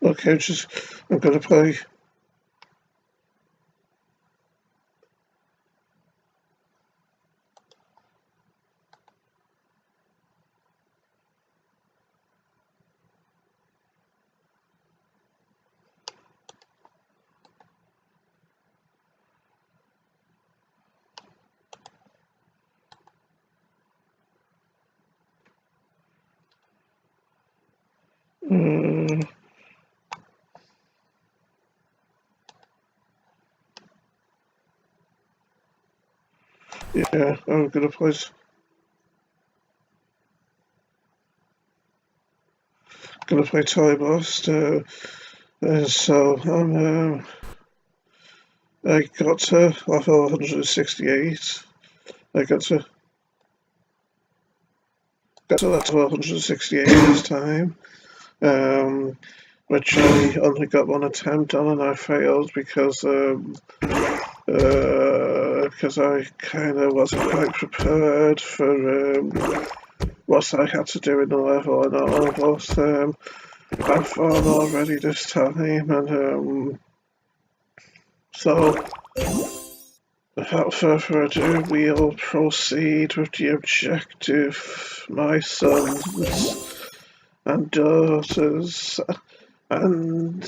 Okay, I'm gonna play. Yeah, I'm gonna play. Gonna play Tybost. So I got to level 168. I got to level 168 this time. Which I only got one attempt on and I failed because I kind of wasn't quite prepared for what I had to do in the level and all, but I've fought already this time, and so without further ado, we'll proceed with the objective. My sons and daughters and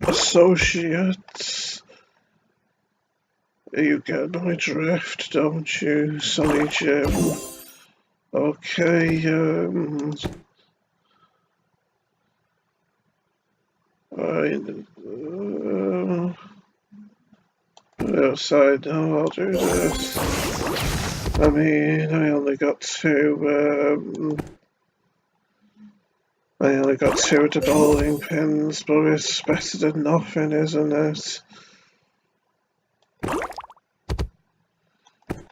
associates. You get my drift, don't you, Sonny Jim? Okay, side now, I'll do this. I mean, I only got two of the bowling pins, but it's better than nothing, isn't it?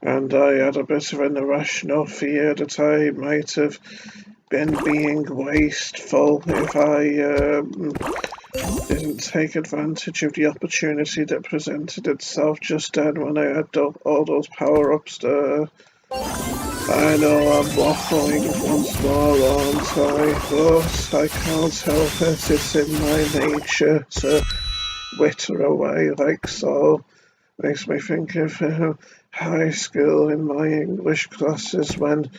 And I had a bit of an irrational fear that I might have been being wasteful if I didn't take advantage of the opportunity that presented itself just then when I had all those power-ups there. I know I'm waffling once more, aren't I? But I can't help it, it's in my nature to witter away like so. Makes me think of high school in my English classes when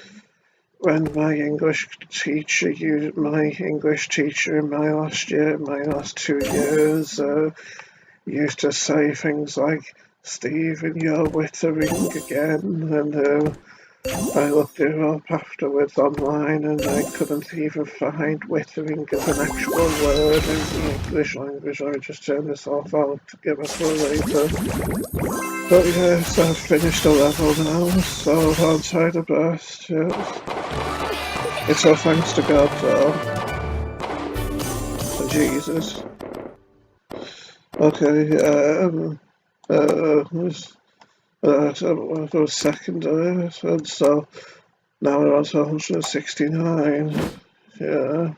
my English teacher in my last 2 years, used to say things like, "Stephen, you're wittering again," and I looked it up afterwards online and I couldn't even find wittering as an actual word in the English language. I just turned this off, I'll give it for later. But yes, I've finished the level now, so I'll try the best, yes. It's all thanks to God, though. And Jesus. Okay, so second, and so now we're on to 169. Yeah.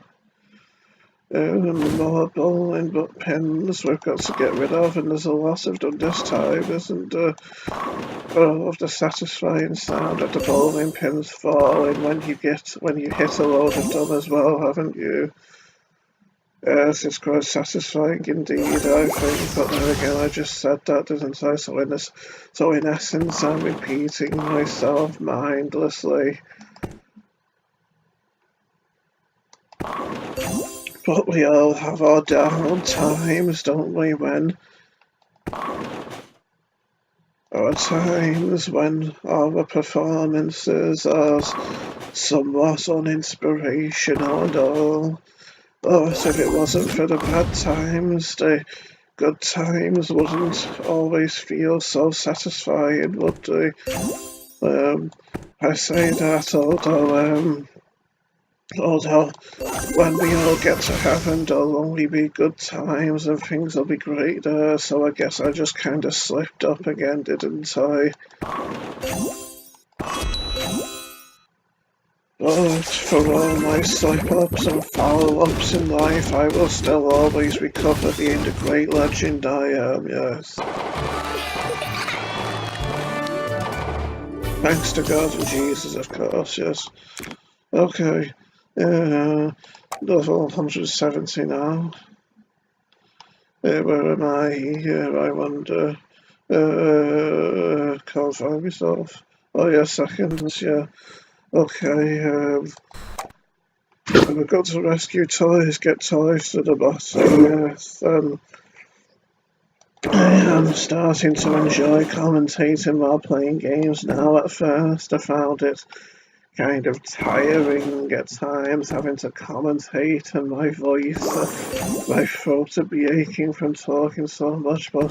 And more bowling pins we've got to get rid of, and there's a lot of them this time, isn't there? I love the satisfying sound of the bowling pins falling when you hit a load of them as well, haven't you? Yes, it's quite satisfying indeed, I think, but then again I just said that, didn't I? So in essence I'm repeating myself mindlessly. But we all have our down times, don't we, our times when our performances are somewhat uninspirational and all. But if it wasn't for the bad times, the good times wouldn't always feel so satisfying, would they? I say that although when we all get to heaven, there'll only be good times and things will be great there, so I guess I just kind of slipped up again, didn't I? But for all my slip-ups and foul-ups in life, I will still always recover being the great legend I am, yes. Thanks to God and Jesus, of course, yes. Okay, level 170 now. Where am I here, I wonder? Can't find myself. Oh yeah, seconds, yeah. Okay, we've got to rescue toys, get toys to the bottom, yes. I am starting to enjoy commentating while playing games now. At first, I found it kind of tiring at times having to commentate and my voice, my throat would be aching from talking so much, but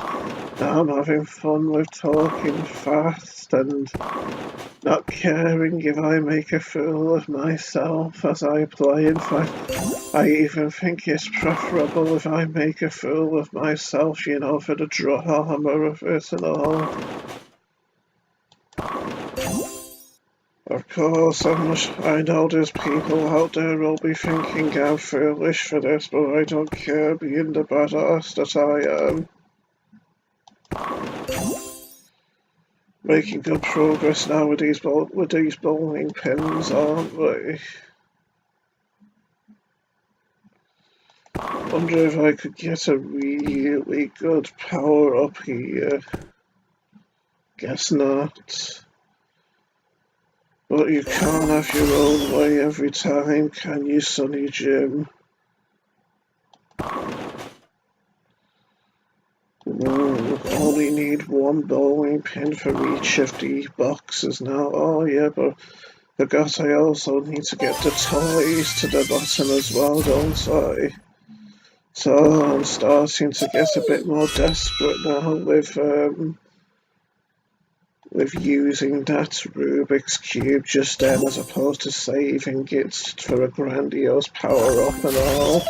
now I'm having fun with talking fast and not caring if I make a fool of myself as I play. In fact, I even think it's preferable if I make a fool of myself, you know, for the drama of it and all. Of course, I know there's people out there who'll be thinking I'm foolish for this, but I don't care being the badass that I am. Making good progress now with these bowling pins, aren't we? Wonder if I could get a really good power up here. Guess not. But you can't have your own way every time, can you, Sonny Jim? Only need one bowling pin for each of the boxes now. Oh yeah, but forgot I also need to get the toys to the bottom as well, don't I? So I'm starting to get a bit more desperate now with using that Rubik's Cube just then as opposed to saving it for a grandiose power-up and all.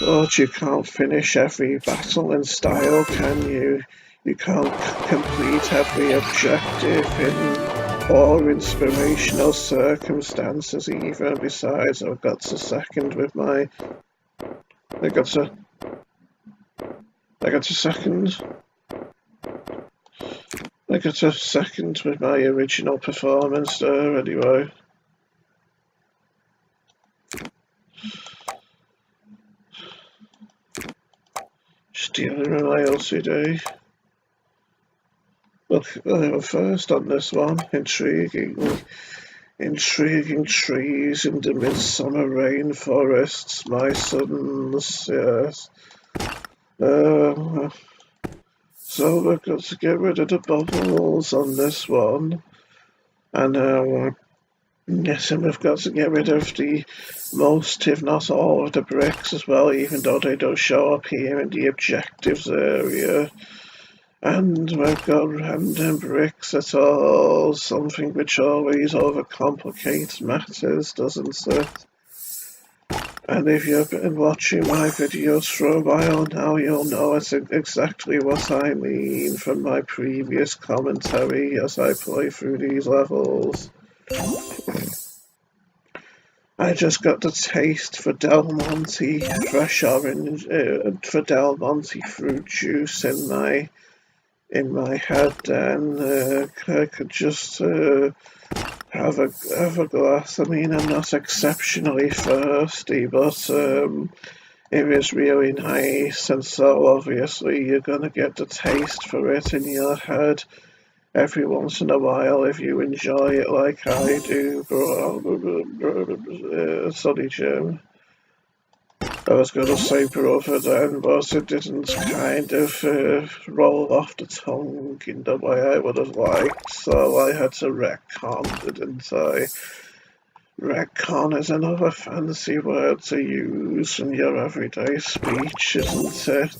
But you can't finish every battle in style, can you? You can't complete every objective in or inspirational circumstances either. Besides, I've got to second with my... I got to second... I got a second with my original performance there, anyway. Just dealing with my OCD. Look, first on this one, intriguing trees in the midsummer rainforests, my sons, yes. So we've got to get rid of the bubbles on this one, and yes, and we've got to get rid of the most, if not all, of the bricks as well, even though they don't show up here in the objectives area. And we've got random bricks at all, something which always overcomplicates matters, doesn't it? And if you've been watching my videos for a while now, you'll know it's exactly what I mean from my previous commentary as I play through these levels. I just got the taste for Del Monte fresh orange, for Del Monte fruit juice in my head, and I could just have a glass. I mean, I'm not exceptionally thirsty, but it is really nice, and so obviously you're gonna get the taste for it in your head every once in a while if you enjoy it like I do, sorry, Jim. I was going to say brother then, but it didn't kind of roll off the tongue in the way I would have liked, so I had to retcon, didn't I? Retcon is another fancy word to use in your everyday speech, isn't it?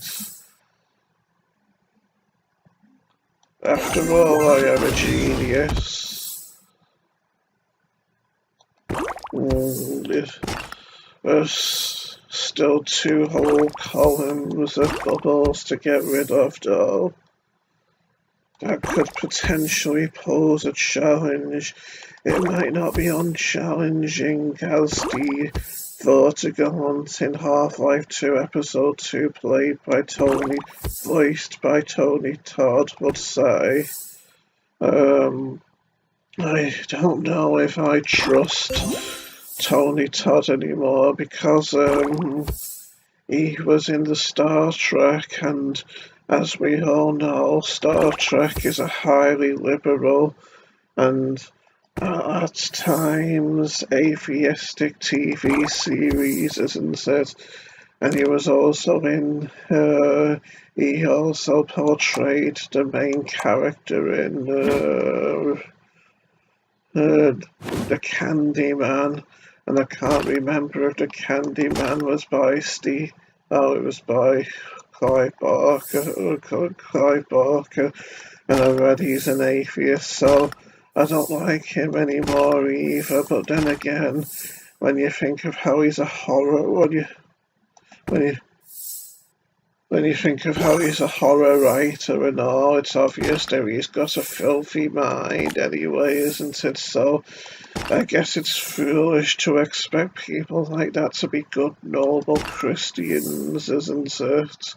After all, I am a genius. There's still 2 whole columns of bubbles to get rid of, though. That could potentially pose a challenge. It might not be unchallenging as the Vortigaunt in Half-Life 2 Episode 2 voiced by Tony Todd would say. I don't know if I trust Tony Todd anymore because he was in the Star Trek, and as we all know, Star Trek is a highly liberal and at times atheistic TV series, isn't it? And he was also in, he also portrayed the main character in the Candyman, and I can't remember if the Candyman was by Steve. Oh, it was by Clive Barker. Clive Barker, and I read he's an atheist, so I don't like him anymore either. But then again, when you think of how he's a horror, when you when you think of how he's a horror writer and all, it's obvious that he's got a filthy mind anyway, isn't it? So I guess it's foolish to expect people like that to be good, noble Christians, isn't it?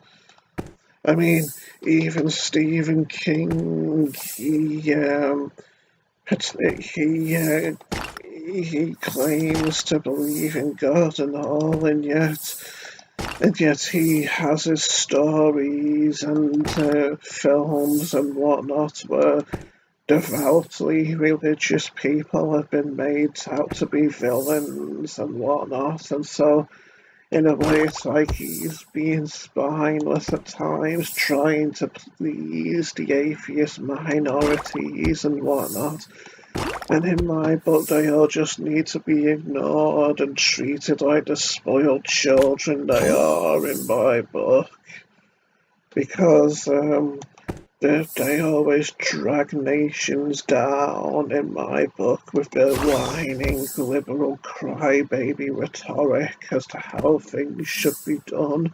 I mean, even Stephen King, he claims to believe in God and all, and yet he has his stories and films and whatnot where devoutly religious people have been made out to be villains and whatnot, and so in a way it's like he's being spineless at times, trying to please the atheist minorities and whatnot. And in my book, they all just need to be ignored and treated like the spoiled children they are in my book. Because they always drag nations down in my book with their whining liberal crybaby rhetoric as to how things should be done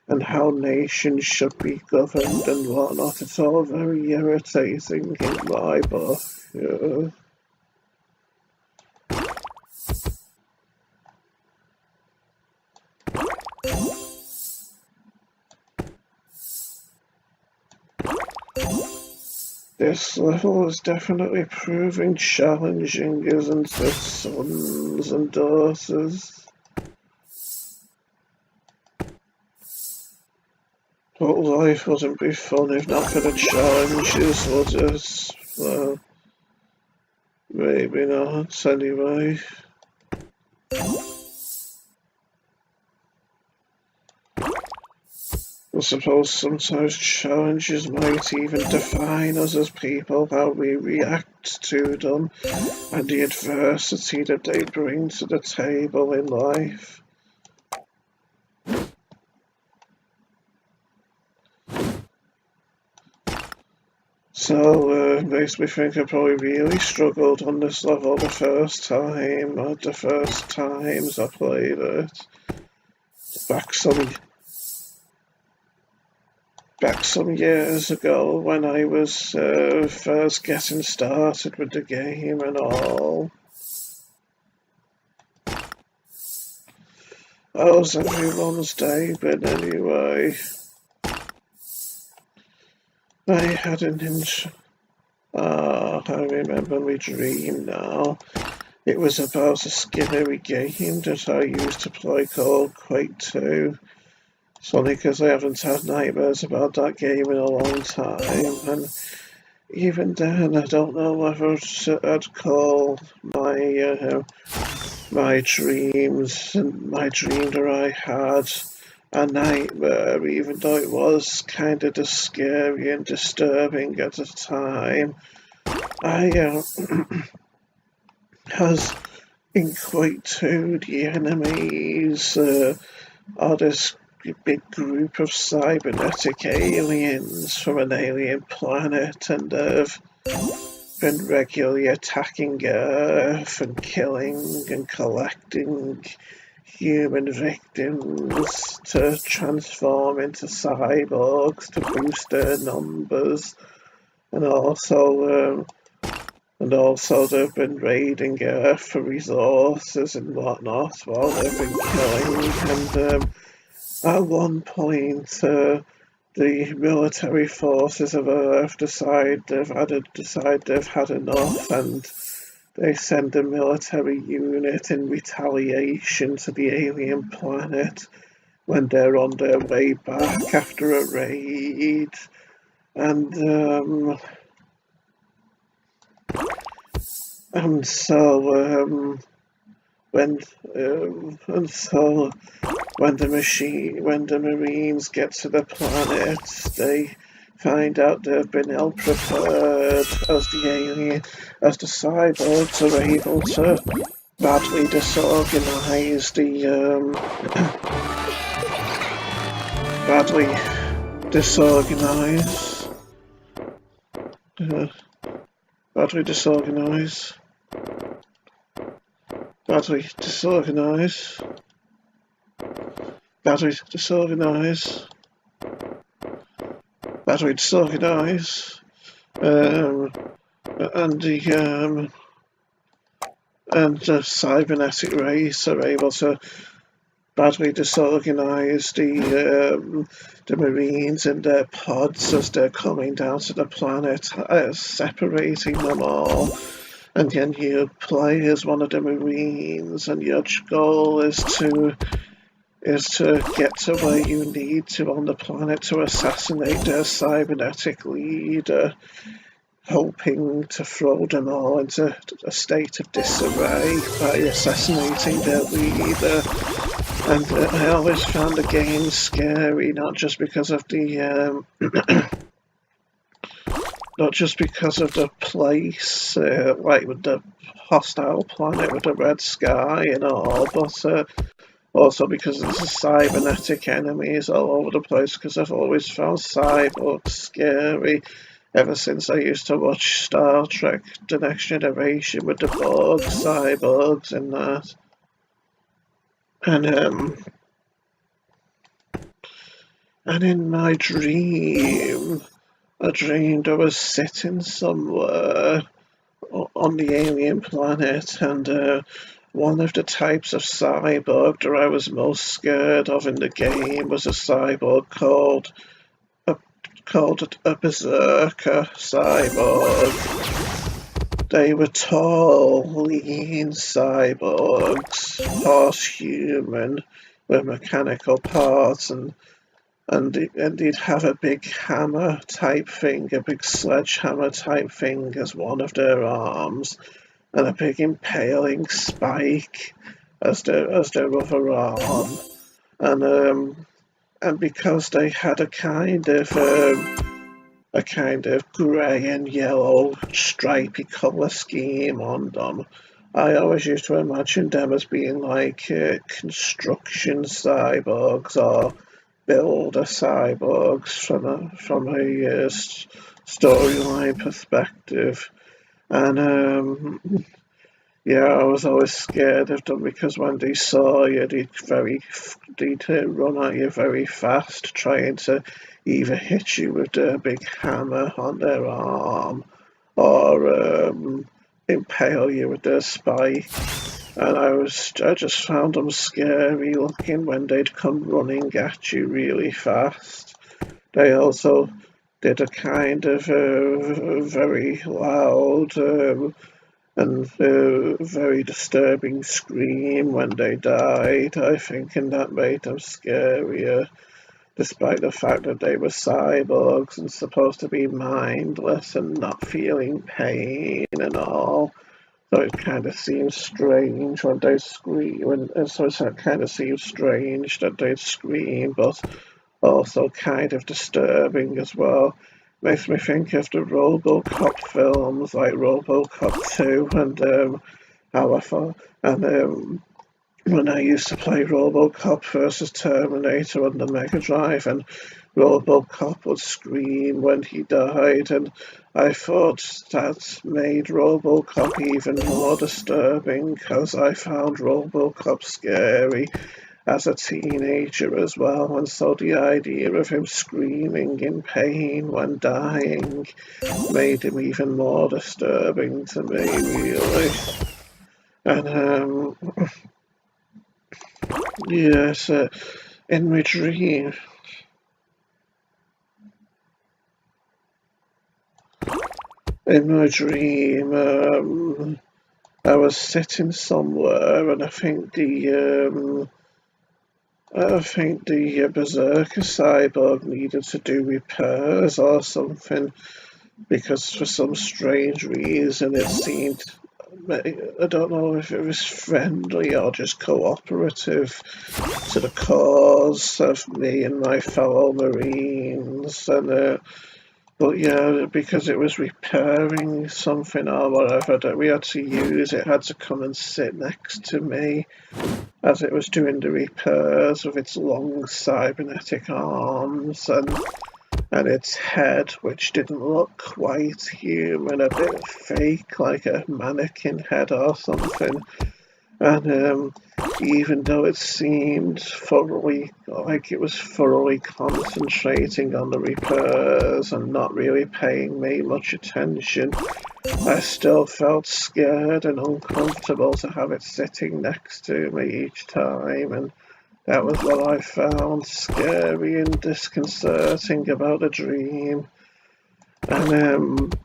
and how nations should be governed and whatnot. It's all very irritating in my book. Yeah. This level is definitely proving challenging, isn't it, sons and daughters? But life wouldn't be fun if not for the challenges, would it? Well, maybe not, anyway. I suppose sometimes challenges might even define us as people, how we react to them, and the adversity that they bring to the table in life. So, makes me think I probably really struggled on this level the first time, or the first times I played it. Back some years ago when I was first getting started with the game and all. How's everyone's day been anyway? I had an I remember my dream now. It was about a scary game that I used to play called Quake 2. It's funny because I haven't had nightmares about that game in a long time, and even then I don't know whether I'd call my dreams and my dream that I had a nightmare, even though it was kind of scary and disturbing at the time. I has in Quake 2 the enemies are this big group of cybernetic aliens from an alien planet, and they've been regularly attacking Earth and killing and collecting human victims to transform into cyborgs to boost their numbers, and also they've been raiding Earth for resources and whatnot while they've been killing. And at one point, the military forces of Earth decide they've had enough, and they send a military unit in retaliation to the alien planet when they're on their way back after a raid, and so when and so when the Marines get to the planet, they find out they've been ill prepared as the cyborgs are able to badly disorganize badly disorganize uh, badly disorganize badly disorganize badly disorganize badly disorganize and the cybernetic race are able to badly disorganise the Marines in their pods as they're coming down to the planet, separating them all. And then you play as one of the Marines, and your goal is to get to where you need to on the planet to assassinate their cybernetic leader, hoping to throw them all into a state of disarray by assassinating their leader. And I always found the game scary, not just because of the place, like with the hostile planet with the red sky and all, but also because there's cybernetic enemies all over the place. Because I've always found cyborgs scary ever since I used to watch Star Trek: The Next Generation with the Borg cyborgs and that. And in my dream, I dreamed I was sitting somewhere on the alien planet, and one of the types of cyborg that I was most scared of in the game was a cyborg called a berserker cyborg. They were tall, lean cyborgs, horse human, with mechanical parts, and they'd have a big hammer type thing, a big sledgehammer type thing as one of their arms, and a big impaling spike as their other arm, and because they had a kind of grey and yellow stripy colour scheme on them, I always used to imagine them as being like construction cyborgs or builder cyborgs from a storyline perspective. And yeah, I was always scared of them because when they saw you, they'd run at you very fast, trying to either hit you with their big hammer on their arm or impale you with their spike. And I just found them scary looking when they'd come running at you really fast. They also did a kind of very loud and very disturbing scream when they died, I think, and that made them scarier, despite the fact that they were cyborgs and supposed to be mindless and not feeling pain and all. So it kind of seems strange when they scream, so it kind of seems strange that they'd scream, but also kind of disturbing as well. Makes me think of the RoboCop films like RoboCop 2 and how I thought, and when I used to play RoboCop versus Terminator on the Mega Drive, and RoboCop would scream when he died, and I thought that made RoboCop even more disturbing because I found RoboCop scary as a teenager as well, and so the idea of him screaming in pain when dying made him even more disturbing to me, really. And yes, in my dream, I was sitting somewhere, and I think I think the Berserker cyborg needed to do repairs or something, because for some strange reason it seemed, I don't know if it was friendly or just cooperative to the cause of me and my fellow Marines, and but yeah, because it was repairing something or whatever that we had to use, it had to come and sit next to me as it was doing the repairs with its long cybernetic arms and its head, which didn't look quite human, a bit fake, like a mannequin head or something. And even though it seemed thoroughly, like it was thoroughly concentrating on the repairs and not really paying me much attention, I still felt scared and uncomfortable to have it sitting next to me each time, and that was what I found scary and disconcerting about the dream. And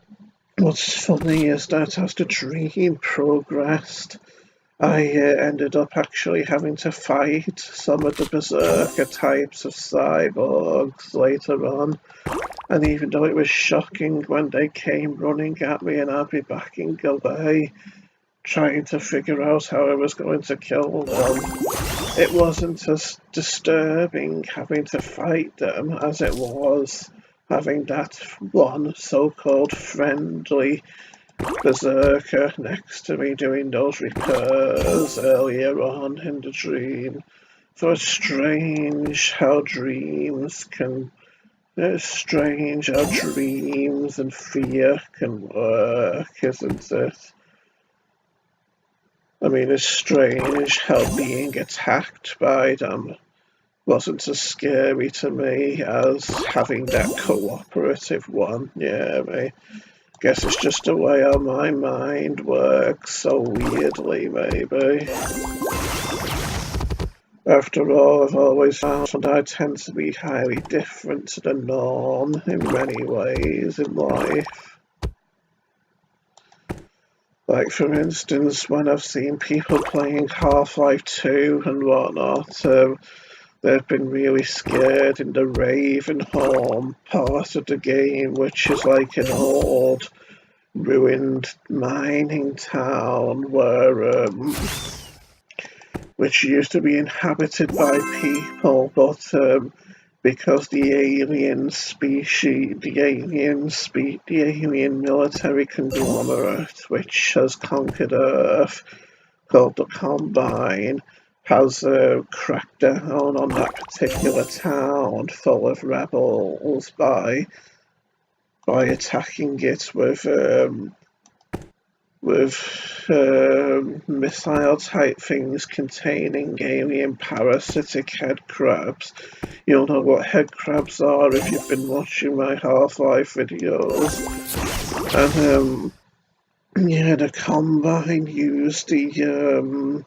what's funny is that as the dream progressed, I ended up actually having to fight some of the berserker types of cyborgs later on. And even though it was shocking when they came running at me and I'd be backing away, trying to figure out how I was going to kill them, it wasn't as disturbing having to fight them as it was having that one so-called friendly berserker next to me doing those repairs earlier on in the dream. So it's strange how dreams can. It's strange how dreams and fear can work, isn't it? I mean, it's strange how being attacked by them wasn't as scary to me as having that cooperative one. Yeah, I guess it's just the way how my mind works so weirdly, maybe. After all, I've always found I tend to be highly different to the norm in many ways in life. Like, for instance, when I've seen people playing Half-Life 2 and whatnot, they've been really scared in the Ravenholm part of the game, which is like an old, ruined mining town which used to be inhabited by people, but because the alien military conglomerate, which has conquered Earth, called the Combine, has cracked down on that particular town full of rebels by attacking it with missile type things containing alien parasitic head crabs. You'll know what head crabs are if you've been watching my Half-Life videos. And yeah, the Combine used the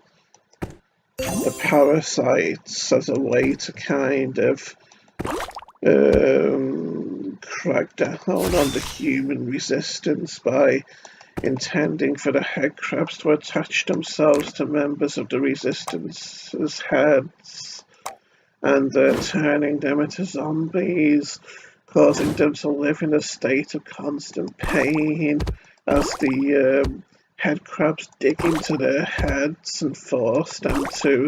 parasites as a way to kind of crack down on the human resistance by intending for the head crabs to attach themselves to members of the resistance's heads and turning them into zombies, causing them to live in a state of constant pain as the head crabs dig into their heads and force them to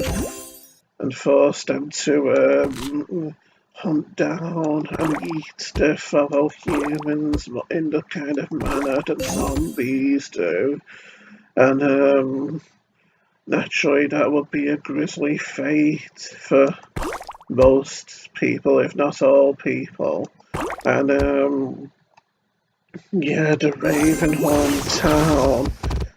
hunt down and eat their fellow humans in the kind of manner that zombies do. And naturally, that would be a grisly fate for most people, if not all people. And yeah, the Ravenholm town,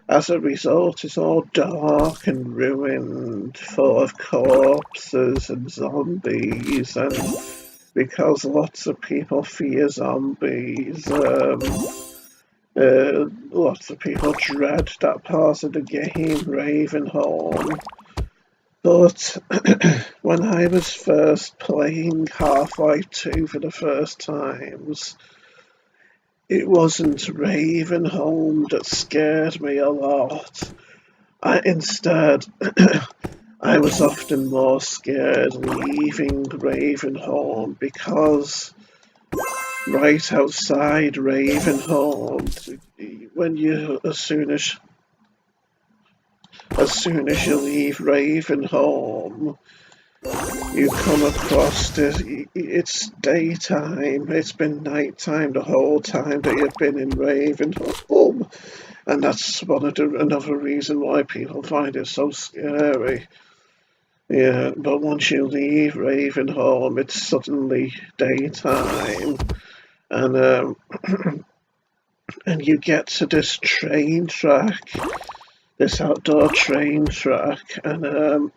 as a result, is all dark and ruined, full of corpses and zombies, and because lots of people fear zombies, lots of people dread that part of the game, Ravenholm. But when I was first playing Half-Life 2 for the first times, it wasn't Ravenholm that scared me a lot. Instead, I was often more scared leaving Ravenholm because right outside Ravenholm, when you as soon as you leave Ravenholm, you come across this. It's daytime. It's been nighttime the whole time that you've been in Ravenholm, and that's another reason why people find it so scary. Yeah, but once you leave Ravenholm, it's suddenly daytime, and and you get to this train track, this outdoor train track, and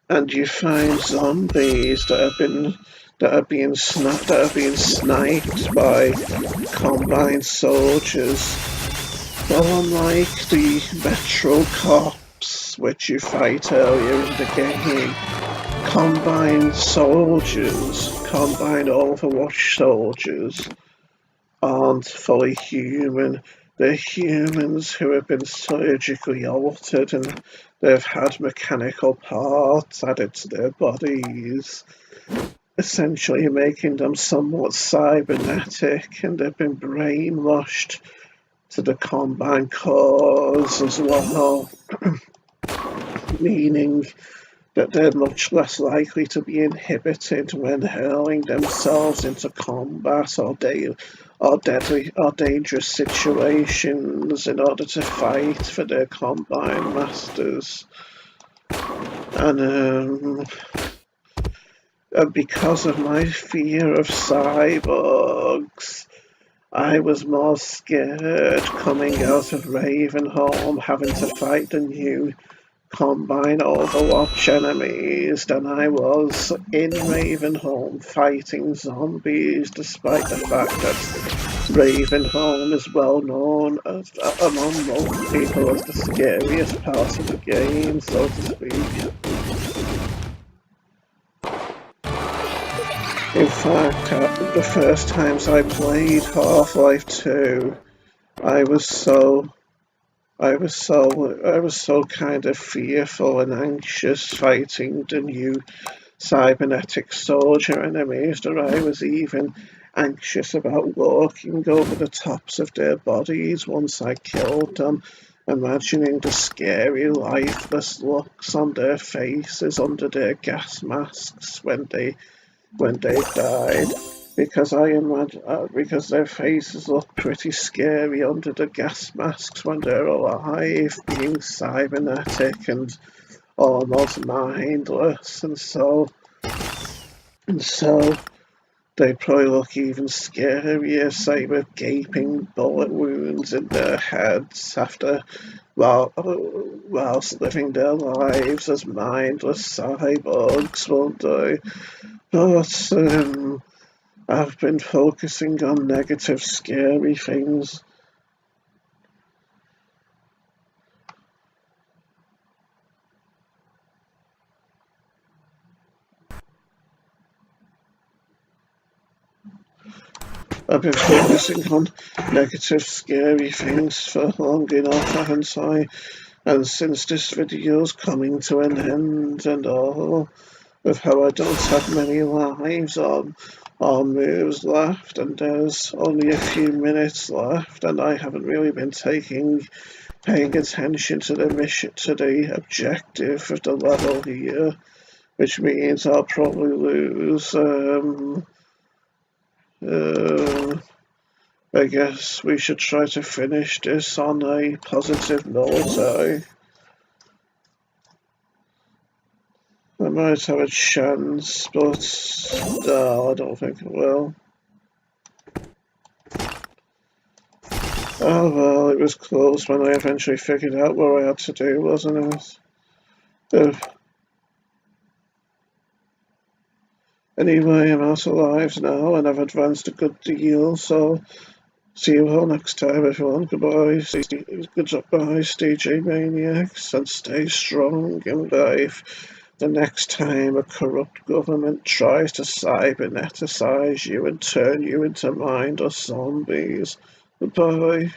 and you find zombies that are being sniped by combined soldiers. Well, unlike the Metro Cops, which you fight earlier in the game, combined Overwatch soldiers, aren't fully human. They're humans who have been surgically altered and they've had mechanical parts added to their bodies, essentially making them somewhat cybernetic, and they've been brainwashed to the combined cause as well, meaning that they're much less likely to be inhibited when hurling themselves into combat or dangerous situations in order to fight for their combined masters. And because of my fear of cyborgs, I was more scared coming out of Ravenholm having to fight the new combine Overwatch enemies than I was in Ravenholm fighting zombies, despite the fact that Ravenholm is well known among most people as the scariest part of the game, so to speak. In fact, the first times I played Half-Life 2, I was so kind of fearful and anxious fighting the new cybernetic soldier enemies that I was even anxious about walking over the tops of their bodies once I killed them, imagining the scary lifeless looks on their faces under their gas masks when they died, because because their faces look pretty scary under the gas masks when they're alive, being cybernetic and almost mindless, and so they probably look even scarier, say, with gaping bullet wounds in their heads whilst living their lives as mindless cyborgs will do. But I've been focusing on negative, scary things. I've been focusing on negative, scary things for long enough, haven't I? And since this video's coming to an end and all, with how I don't have many lives or moves left, and there's only a few minutes left, and I haven't really been paying attention to the objective of the level here, which means I'll probably lose. I guess we should try to finish this on a positive note. I might have a chance, but no, I don't think it will. Oh well, it was close when I eventually figured out what I had to do, wasn't it? Anyway, I'm out of lives now, and I've advanced a good deal, so see you all next time, everyone. Goodbye, stay Maniacs, and stay strong in life. the next time a corrupt government tries to cyberneticize you and turn you into mindless zombies. Goodbye.